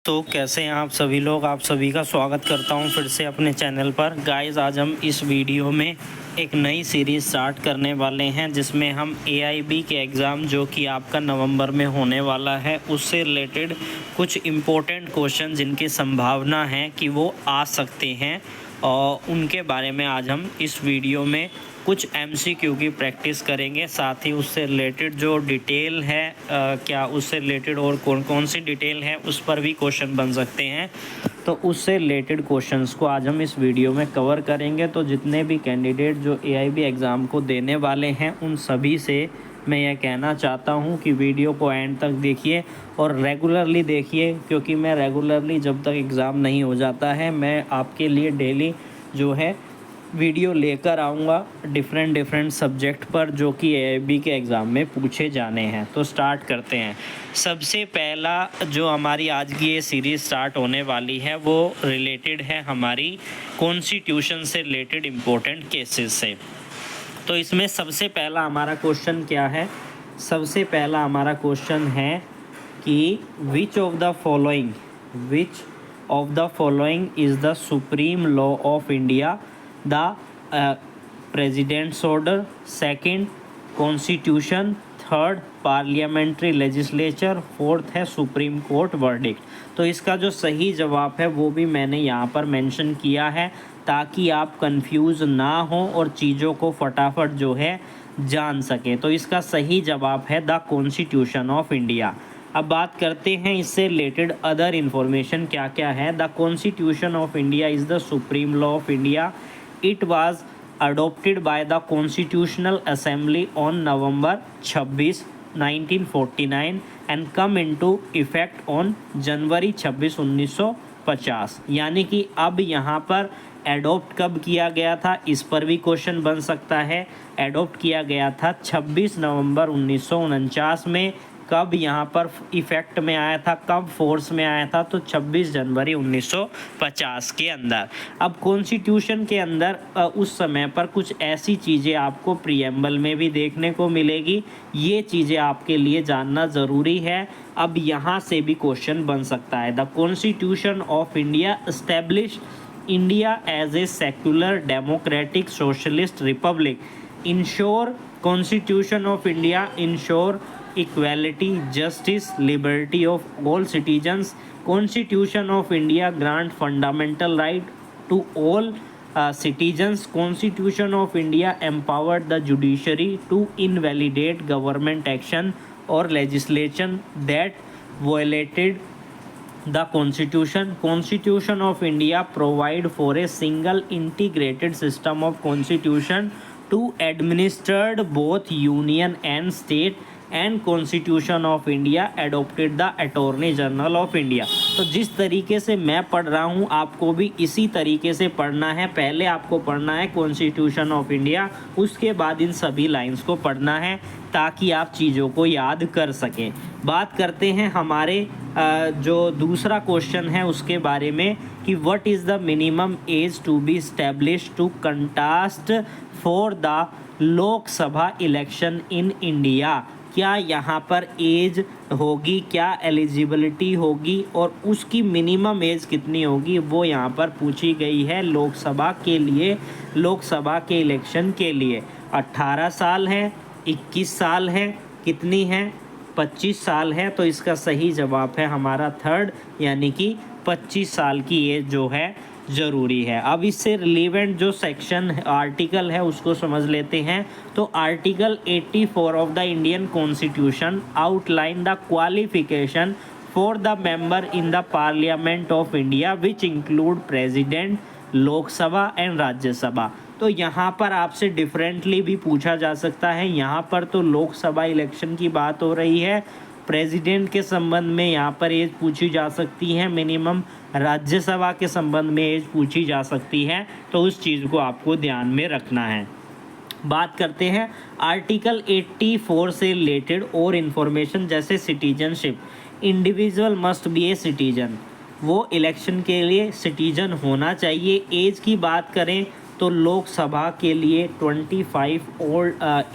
तो कैसे हैं आप सभी लोग। आप सभी का स्वागत करता हूं फिर से अपने चैनल पर। गाइस आज हम इस वीडियो में एक नई सीरीज़ स्टार्ट करने वाले हैं जिसमें हम एआईबी के एग्ज़ाम जो कि आपका नवंबर में होने वाला है उससे रिलेटेड कुछ इम्पोर्टेंट क्वेश्चन जिनकी संभावना है कि वो आ सकते हैं और उनके बारे में आज हम इस वीडियो में कुछ एमसीक्यू की प्रैक्टिस करेंगे। साथ ही उससे रिलेटेड जो डिटेल है क्या उससे रिलेटेड और कौन कौन सी डिटेल है उस पर भी क्वेश्चन बन सकते हैं। तो उससे रिलेटेड क्वेश्चंस को आज हम इस वीडियो में कवर करेंगे। तो जितने भी कैंडिडेट जो एआईबी एग्ज़ाम को देने वाले हैं उन सभी से मैं यह कहना चाहता हूं कि वीडियो को एंड तक देखिए और रेगुलरली देखिए, क्योंकि मैं रेगुलरली जब तक एग्ज़ाम नहीं हो जाता है मैं आपके लिए डेली जो है वीडियो लेकर आऊँगा डिफरेंट सब्जेक्ट पर जो कि एआईबी के एग्ज़ाम में पूछे जाने हैं। तो स्टार्ट करते हैं। सबसे पहला जो हमारी आज की ये सीरीज़ स्टार्ट होने वाली है वो रिलेटेड है हमारी कॉन्स्टिट्यूशन से रिलेटेड इम्पोर्टेंट केसेस से। तो इसमें सबसे पहला हमारा क्वेश्चन क्या है? सबसे पहला हमारा क्वेश्चन है कि which of the following is the supreme law of India? The president's order, second constitution, third parliamentary legislature, fourth है सुप्रीम कोर्ट वर्डिक्ट। तो इसका जो सही जवाब है वो भी मैंने यहाँ पर मेंशन किया है ताकि आप कंफ्यूज ना हो और चीज़ों को फटाफट जो है जान सकें। तो इसका सही जवाब है द कॉन्स्टिट्यूशन ऑफ इंडिया। अब बात करते हैं इससे रिलेटेड अदर इन्फॉर्मेशन क्या क्या है। The constitution of India is the supreme law of India. It was adopted by the Constitutional Assembly on November 26, 1949 and come into effect on January 26, 1950। यानी कि अब यहाँ पर एडॉप्ट कब किया गया था इस पर भी क्वेश्चन बन सकता है। एडॉप्ट किया गया था 26 नवंबर 1949 में। कब यहाँ पर इफ़ेक्ट में आया था, कब फोर्स में आया था? तो 26 जनवरी 1950 के अंदर। अब कॉन्स्टिट्यूशन के अंदर उस समय पर कुछ ऐसी चीज़ें आपको प्रीएम्बल में भी देखने को मिलेगी। ये चीज़ें आपके लिए जानना ज़रूरी है। अब यहाँ से भी क्वेश्चन बन सकता है। The constitution of India established India as a secular democratic socialist republic. Ensure constitution of India ensure equality, justice, liberty of all citizens. Constitution of India grant fundamental right to all citizens. Constitution of India empowered the judiciary to invalidate government action or legislation that violated the Constitution. Constitution of India provide for a single integrated system of constitution to administered both union and state and constitution of India adopted the attorney general of India. तो जिस तरीके से मैं पढ़ रहा हूँ आपको भी इसी तरीके से पढ़ना है। पहले आपको पढ़ना है कॉन्स्टिट्यूशन ऑफ इंडिया, उसके बाद इन सभी लाइंस को पढ़ना है ताकि आप चीज़ों को याद कर सकें। बात करते हैं हमारे जो दूसरा क्वेश्चन है उसके बारे में कि what is the minimum age to be established to contest for the Lok Sabha election in India. क्या यहाँ पर एज होगी, क्या एलिजिबिलिटी होगी और उसकी मिनिमम एज कितनी होगी वो यहाँ पर पूछी गई है लोकसभा के लिए। लोकसभा के इलेक्शन के लिए 18 साल है, 21 साल है, कितनी है? 25 साल है। तो इसका सही जवाब है हमारा थर्ड, यानी कि 25 साल की एज जो है ज़रूरी है। अब इससे रिलेवेंट जो सेक्शन आर्टिकल है उसको समझ लेते हैं। तो article 84 of the Indian constitution outline the qualification for the member in the parliament of India which include president, Lok Sabha and Rajya Sabha. तो यहाँ पर आपसे डिफरेंटली भी पूछा जा सकता है। यहाँ पर तो लोकसभा इलेक्शन की बात हो रही है, प्रेसिडेंट के संबंध में यहाँ पर एज पूछी जा सकती है मिनिमम, राज्यसभा के संबंध में एज पूछी जा सकती है। तो उस चीज़ को आपको ध्यान में रखना है। बात करते हैं आर्टिकल 84 से रिलेटेड और इन्फॉर्मेशन, जैसे citizenship. Individual must be a citizen, वो इलेक्शन के लिए सिटीजन होना चाहिए। एज की बात करें तो लोकसभा के लिए 25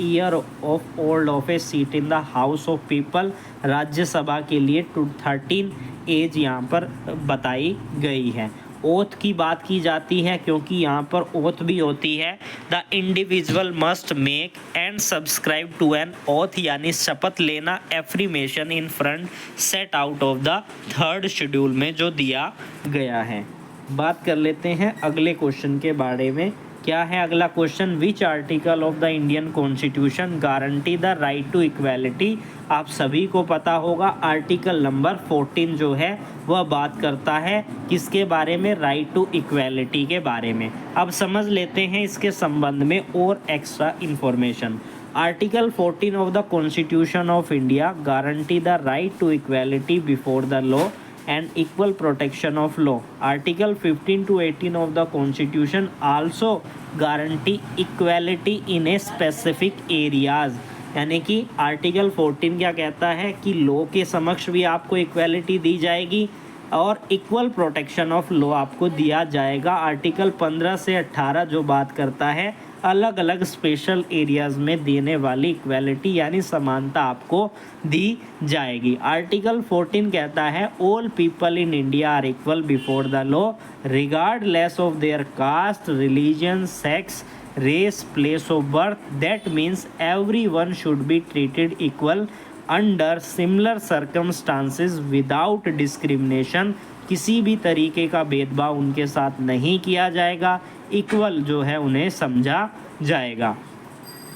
year of old of A seat in the house of people, Rajya Sabha के लिए 13 एज यहाँ पर बताई गई है। ओथ की बात की जाती है क्योंकि यहाँ पर ओथ भी होती है। The individual must make and subscribe to an oath, यानी शपथ लेना, affirmation in front set out of the third schedule में जो दिया गया है। बात कर लेते हैं अगले क्वेश्चन के बारे में। क्या है अगला question? Which article of the Indian constitution guarantee the right to equality? आप सभी को पता होगा आर्टिकल नंबर 14 जो है वह बात करता है किसके बारे में? राइट टू इक्वालिटी के बारे में। अब समझ लेते हैं इसके संबंध में और extra information. Article 14 of the constitution of India guarantee the right to equality before the law and equal protection of law. Article 15 to 18 of the Constitution also guarantee equality in a specific areas. यानी कि article 14 क्या कहता है कि law के समक्ष भी आपको इक्वालिटी दी जाएगी और इक्वल प्रोटेक्शन ऑफ लॉ आपको दिया जाएगा। आर्टिकल 15 से 18 जो बात करता है अलग अलग स्पेशल एरियाज़ में देने वाली इक्वालिटी यानी समानता आपको दी जाएगी। आर्टिकल 14 कहता है all people in India are equal before the law regardless of their caste, religion, sex, race, place of birth. That means everyone should be treated equal under similar circumstances without discrimination. किसी भी तरीके का भेदभाव उनके साथ नहीं किया जाएगा, इक्वल जो है उन्हें समझा जाएगा।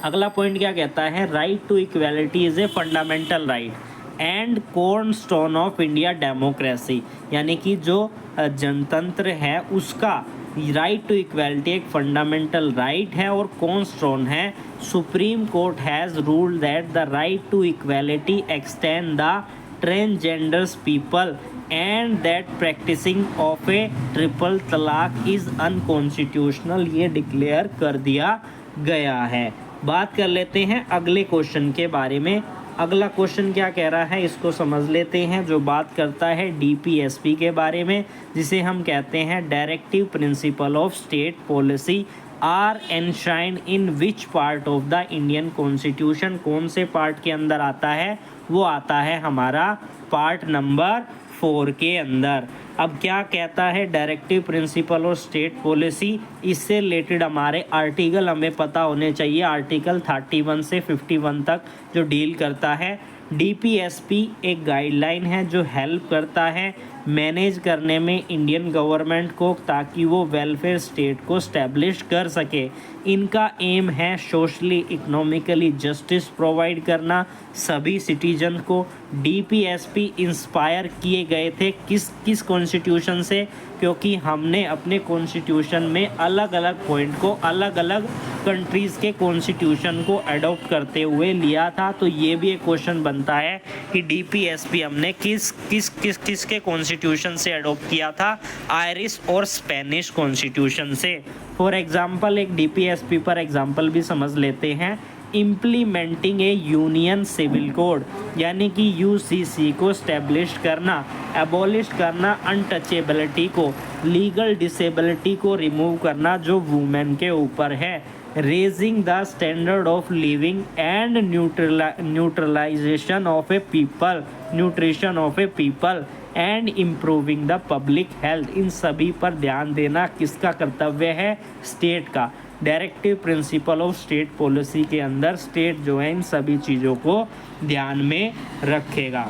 अगला पॉइंट क्या कहता है? Right to equality is a fundamental right and cornerstone of India democracy. यानी कि जो जनतंत्र है उसका राइट टू इक्वालिटी एक फंडामेंटल राइट है और कॉर्नस्टोन है। Supreme court has ruled that the right to equality extend the transgenders people and that practising of a triple तलाक इज़ अनकॉन्स्टिट्यूशनल। ये डिक्लेयर कर दिया गया है। बात कर लेते हैं अगले क्वेश्चन के बारे में। अगला क्वेश्चन क्या कह रहा है इसको समझ लेते हैं, जो बात करता है डीपीएसपी के बारे में, जिसे हम कहते हैं directive principle of state policy are enshrined in which part of the Indian constitution. कौन से पार्ट के अंदर आता है? वो आता है हमारा पार्ट नंबर 4 के अंदर। अब क्या कहता है डायरेक्टिव प्रिंसिपल और स्टेट पॉलिसी? इससे रिलेटेड हमारे आर्टिकल हमें पता होने चाहिए। आर्टिकल 31 से 51 तक जो डील करता है। डीपीएसपी एक गाइडलाइन है जो हेल्प करता है मैनेज करने में इंडियन गवर्नमेंट को, ताकि वो वेलफेयर स्टेट को स्टैब्लिश कर सके। इनका एम है सोशली इकोनॉमिकली जस्टिस प्रोवाइड करना सभी सिटीजन को। डीपीएसपी इंस्पायर किए गए थे किस कॉन्स्टिट्यूशन से? क्योंकि हमने अपने कॉन्स्टिट्यूशन में अलग अलग पॉइंट को अलग अलग कंट्रीज़ के कॉन्स्टिट्यूशन को अडॉप्ट करते हुए लिया था। तो ये भी एक क्वेश्चन बनता है कि डीपीएसपी हमने किस के कॉन्स्टिट्यूशन से अडॉप्ट किया था? आयरिश और स्पेनिश कॉन्स्टिट्यूशन से। फॉर एग्जांपल एक डीपीएसपी पर एग्जांपल भी समझ लेते हैं। Implementing a union civil code, यानी कि यूसीसी को स्टैब्लिश करना, एबॉलिश करना अनटचेबिलिटी को, लीगल डिसेबिलिटी को रिमूव करना जो वुमेन के ऊपर है, raising the standard of living and neutralisation of a people, nutrition of a people and improving the public health. इन सभी पर ध्यान देना किसका कर्तव्य है? स्टेट का। Directive principle of state policy के अंदर स्टेट जो है इन सभी चीज़ों को ध्यान में रखेगा।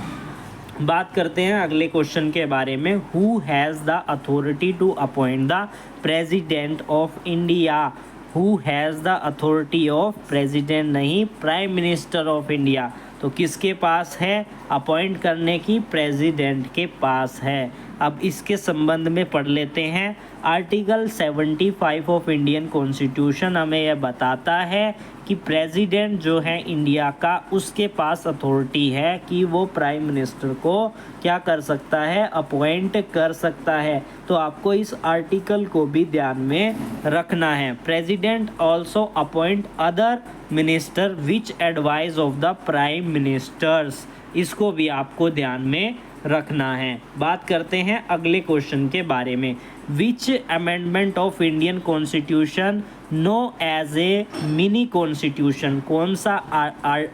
बात करते हैं अगले क्वेश्चन के बारे में। Who has the authority to appoint the president of India? Who has the authority of president नहीं, प्राइम मिनिस्टर ऑफ इंडिया। तो किसके पास है अपॉइंट करने की? प्रेसिडेंट के पास है। अब इसके संबंध में पढ़ लेते हैं। आर्टिकल 75 ऑफ इंडियन कॉन्स्टिट्यूशन हमें यह बताता है कि प्रेसिडेंट जो है इंडिया का, उसके पास अथॉरिटी है कि वो प्राइम मिनिस्टर को क्या कर सकता है? अपॉइंट कर सकता है। तो आपको इस आर्टिकल को भी ध्यान में रखना है। President also appoint other minister which advise of the prime ministers. इसको भी आपको ध्यान में रखना है। बात करते हैं अगले क्वेश्चन के बारे में। Which amendment of Indian constitution know as a mini constitution? कौन सा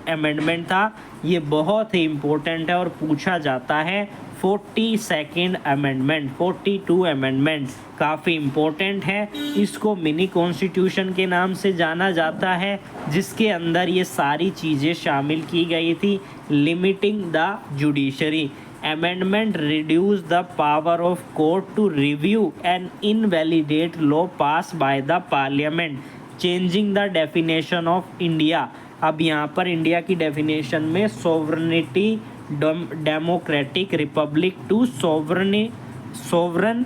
अमेंडमेंट था? ये बहुत ही इम्पोर्टेंट है और पूछा जाता है। 42nd अमेंडमेंट, 42 अमेंडमेंट काफ़ी इम्पोर्टेंट है। इसको मिनी कॉन्स्टिट्यूशन के नाम से जाना जाता है, जिसके अंदर ये सारी चीज़ें शामिल की गई थी। Limiting the judiciary amendment reduce the power of court to review and invalidate law passed by the parliament, changing the definition of India। अब यहाँ पर इंडिया की डेफिनेशन में sovereignty democratic republic to sovereign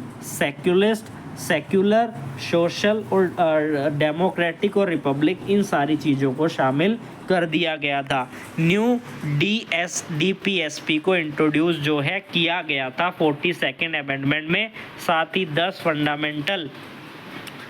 secular social और democratic और republic, इन सारी चीज़ों को शामिल कर दिया गया था। न्यू DPSP को इंट्रोड्यूस जो है किया गया था 42nd अमेंडमेंट में। साथ ही 10 फंडामेंटल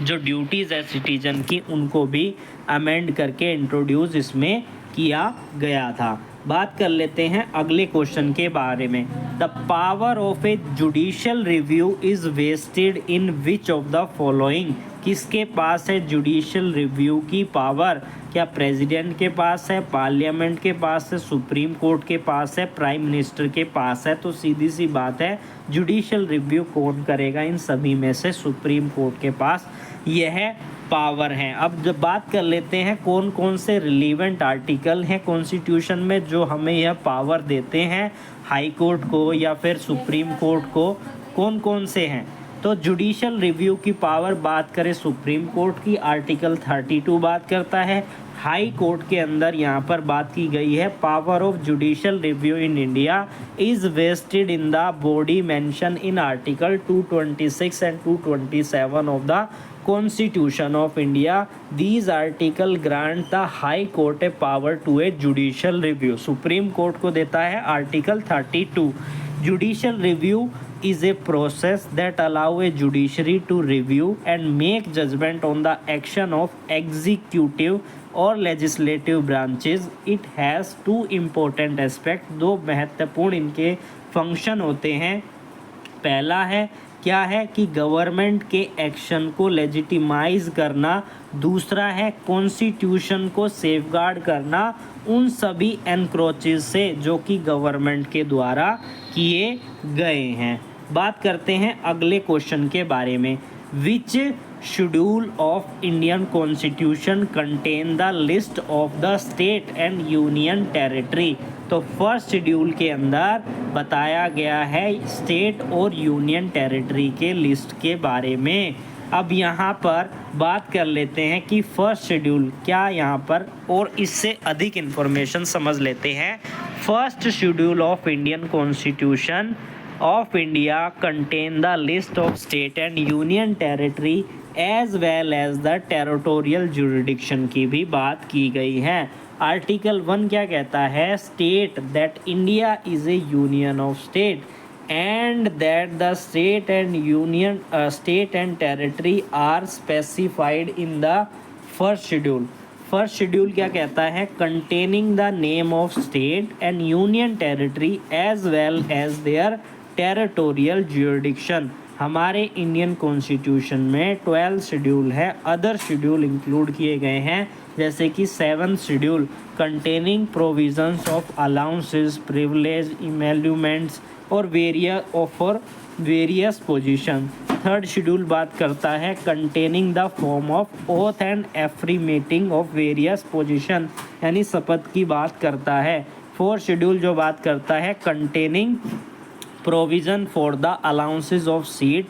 जो ड्यूटीज़ है सिटीजन की, उनको भी अमेंड करके इंट्रोड्यूस इसमें किया गया था। बात कर लेते हैं अगले क्वेश्चन के बारे में। The power of a judicial review is vested in which of the following. किसके पास है जुडिशियल रिव्यू की पावर? क्या प्रेसिडेंट के पास है, पार्लियामेंट के पास है, सुप्रीम कोर्ट के पास है, प्राइम मिनिस्टर के पास है? तो सीधी सी बात है, जुडिशियल रिव्यू कौन करेगा? इन सभी में से सुप्रीम कोर्ट के पास यह पावर है। अब जब बात कर लेते हैं कौन कौन से रिलीवेंट आर्टिकल हैं कॉन्स्टिट्यूशन में जो हमें यह पावर देते हैं हाई कोर्ट को या फिर सुप्रीम कोर्ट को, कौन कौन से हैं? तो जुडिशियल रिव्यू की पावर बात करें सुप्रीम कोर्ट की, आर्टिकल 32 बात करता है। हाई कोर्ट के अंदर यहाँ पर बात की गई है, power of judicial review in India is vested in the body mention in article 226 and 227 of the Constitution of India. These article grant the High Court a power to a judicial review. Supreme Court को देता है article 32। Judicial review is a process that allow a judiciary to review and make judgment on the action of executive or legislative branches. It has two important aspects. दो महत्वपूर्ण इनके function होते हैं। पहला है क्या है कि गवर्नमेंट के एक्शन को लेजिटिमाइज करना, दूसरा है कॉन्स्टिट्यूशन को सेफगार्ड करना उन सभी एनक्रोचेस से जो कि गवर्नमेंट के द्वारा किए गए हैं। बात करते हैं अगले क्वेश्चन के बारे में। Which schedule of Indian constitution contain the list of the state and union territory. तो फर्स्ट शेड्यूल के अंदर बताया गया है स्टेट और यूनियन टेरिटरी के लिस्ट के बारे में। अब यहाँ पर बात कर लेते हैं कि फर्स्ट शेड्यूल क्या यहाँ पर, और इससे अधिक इन्फॉर्मेशन समझ लेते हैं। First schedule of Indian constitution of India contain the list of state and union territory as well as the territorial jurisdiction की भी बात की गई है। आर्टिकल 1 क्या कहता है? State that India is a union of state and that the state and territory are specified in the first schedule. First schedule क्या कहता है? Containing the name of state and union territory as well as their territorial jurisdiction. हमारे Indian constitution में 12 schedule है, other schedule include किए गए हैं, जैसे कि 7th schedule containing provisions of allowances, privilege, emoluments और वेरियस पोजीशन। 3rd शेड्यूल बात करता है containing the form of oath and affirmating of various position, यानी शपथ की बात करता है। 4th शेड्यूल जो बात करता है containing provision for the allowances of seat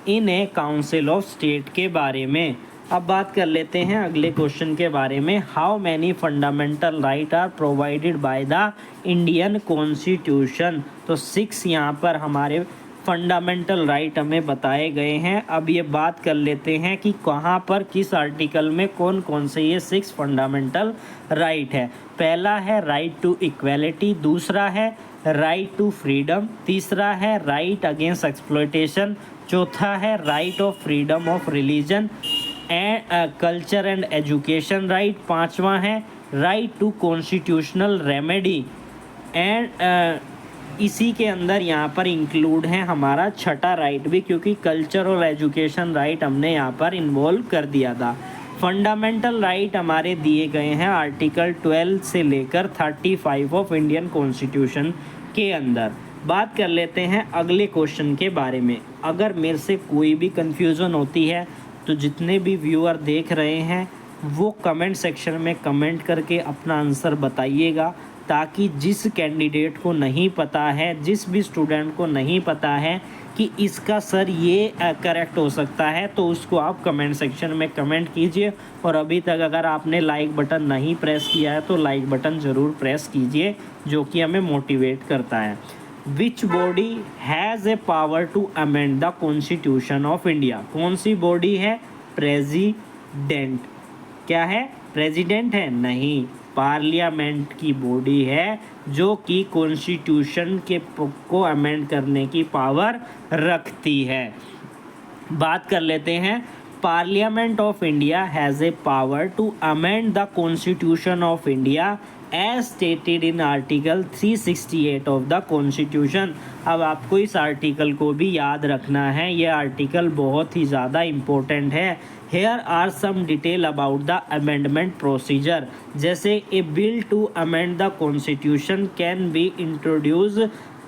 in A council of state के बारे में। अब बात कर लेते हैं अगले क्वेश्चन के बारे में। How many fundamental right are provided by the Indian constitution. तो 6 यहाँ पर हमारे फंडामेंटल राइट हमें बताए गए हैं। अब ये बात कर लेते हैं कि कहाँ पर किस आर्टिकल में कौन कौन से ये 6 फंडामेंटल राइट है। पहला है राइट टू इक्वेलिटी, दूसरा है राइट टू फ्रीडम, तीसरा है राइट अगेंस्ट एक्सप्लॉयटेशन, चौथा है right of freedom of religion and culture and education right, पांचवा है right to constitutional remedy and इसी के अंदर यहाँ पर इंक्लूड है हमारा छठा राइट भी, क्योंकि कल्चर और एजुकेशन राइट हमने यहाँ पर इन्वॉल्व कर दिया था। फंडामेंटल राइट हमारे दिए गए हैं आर्टिकल 12 से लेकर 35 ऑफ इंडियन कॉन्स्टिट्यूशन के अंदर। बात कर लेते हैं अगले क्वेश्चन के बारे में। अगर मेरे से कोई भी कन्फ्यूज़न होती है तो जितने भी व्यूअर देख रहे हैं वो कमेंट सेक्शन में कमेंट करके अपना आंसर बताइएगा, ताकि जिस कैंडिडेट को नहीं पता है, जिस भी स्टूडेंट को नहीं पता है कि इसका सर ये करेक्ट हो सकता है, तो उसको आप कमेंट सेक्शन में कमेंट कीजिए। और अभी तक अगर आपने लाइक बटन नहीं प्रेस किया है तो लाइक बटन ज़रूर प्रेस कीजिए, जो कि हमें मोटिवेट करता है। Which body has a power to amend the constitution of India? कौन सी बॉडी है? प्रेसिडेंट। क्या है? प्रेसिडेंट है? नहीं, पार्लियामेंट की बॉडी है जो कि कॉन्स्टिट्यूशन के को अमेंड करने की पावर रखती है। बात कर लेते हैं, parliament of India has a power to amend the constitution of India as stated in article 368 of the constitution. अब आपको इस आर्टिकल को भी याद रखना है, ये आर्टिकल बहुत ही ज़्यादा इम्पोर्टेंट है। Here are some detail about the amendment procedure. जैसे a bill to amend the constitution can be introduce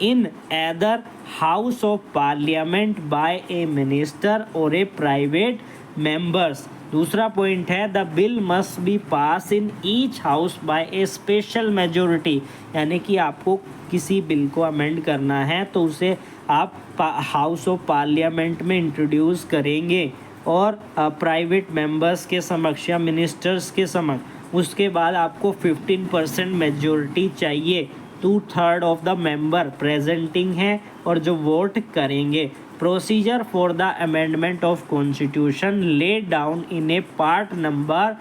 in either house of parliament by a minister और ए प्राइवेट मेंबर्स। दूसरा पॉइंट है the bill must be pass in each house by a special majority. यानी कि आपको किसी bill को amend करना है तो उसे आप हाउस ऑफ पार्लियामेंट में इंट्रोड्यूस करेंगे और प्राइवेट मेंबर्स के समक्ष या मिनिस्टर्स के समक्ष। उसके बाद आपको 15% मेजोरिटी चाहिए, 2/3 ऑफ द मेंबर प्रेजेंटिंग है और जो वोट करेंगे। Procedure for the amendment of constitution laid down in a part number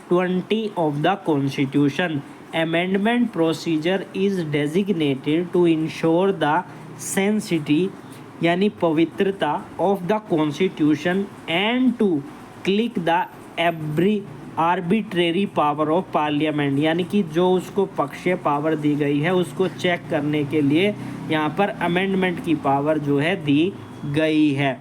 20 of the constitution. Amendment procedure is designated to ensure the sanctity यानी पवित्रता of the constitution and to click the arbitrary power of parliament. यानी कि जो उसको पक्षीय power दी गई है उसको चेक करने के लिए यहाँ पर अमेंडमेंट की पावर जो है दी गई है।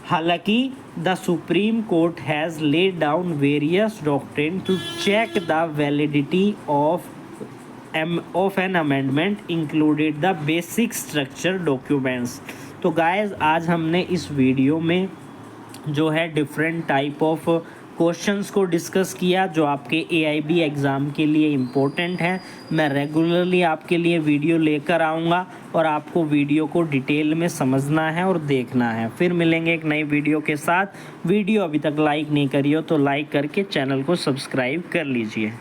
हालांकि the supreme court has laid down various doctrine to check the validity of an amendment included the basic structure documents. तो गाइस आज हमने इस वीडियो में जो है डिफरेंट टाइप ऑफ क्वेश्चंस को डिस्कस किया जो आपके AIB एग्ज़ाम के लिए इम्पोर्टेंट हैं। मैं रेगुलरली आपके लिए वीडियो लेकर आऊँगा और आपको वीडियो को डिटेल में समझना है और देखना है। फिर मिलेंगे एक नई वीडियो के साथ। वीडियो अभी तक लाइक नहीं करी हो तो लाइक करके चैनल को सब्सक्राइब कर लीजिए।